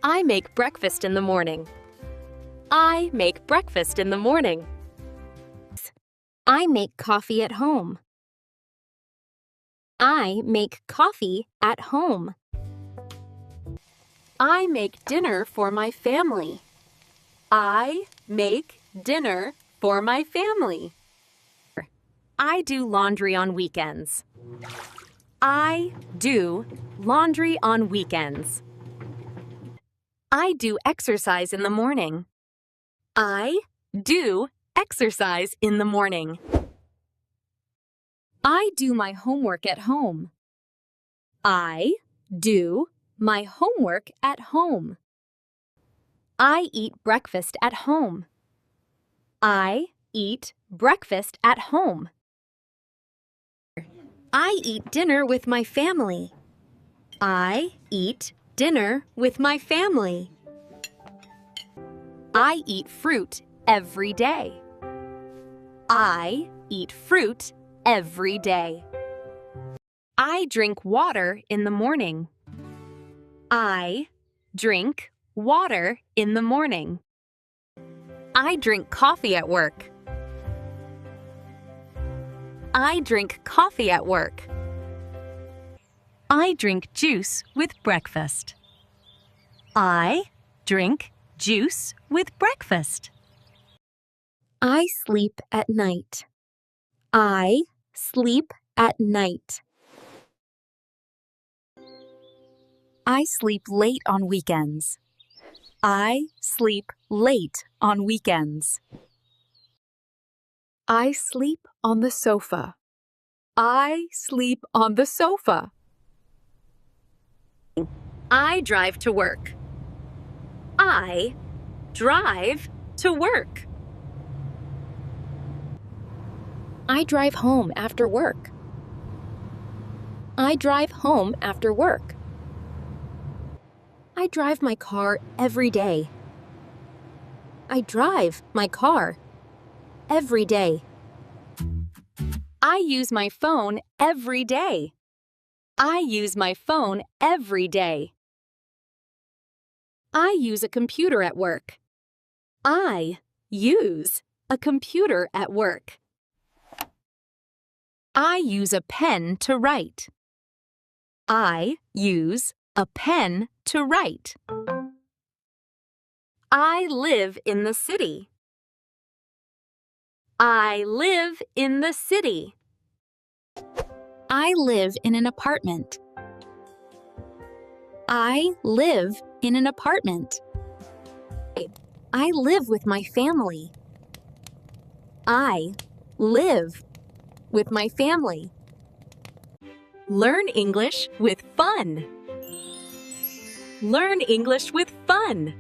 I make breakfast in the morning. I make breakfast in the morning. I make coffee at home. I make coffee at home. I make dinner for my family. I make dinner for my family. I do laundry on weekends. I do laundry on weekends. I do exercise in the morning. I do exercise in the morning. I do my homework at home. I do my homework at home. I eat breakfast at home. I eat breakfast at home. I eat dinner with my family. I eat dinner with my family. I eat fruit every day. I eat fruit every day. I drink water in the morning. I drink water in the morning. I drink coffee at work. I drink coffee at work. I drink juice with breakfast. I drink juice with breakfast. I sleep at night. I sleep at night. I sleep late on weekends. I sleep late on weekends. I sleep on the sofa. I sleep on the sofa. I drive to work. I drive to work. I drive home after work. I drive home after work. I drive my car every day. I drive my car every day. I use my phone every day. I use my phone every day. I use a computer at work. I use a computer at work. I use a pen to write. I use a pen to write. I live in the city. I live in the city. I live in an apartment. I live in an apartment. I live with my family. I live with my family. Learn English with fun. Learn English with fun.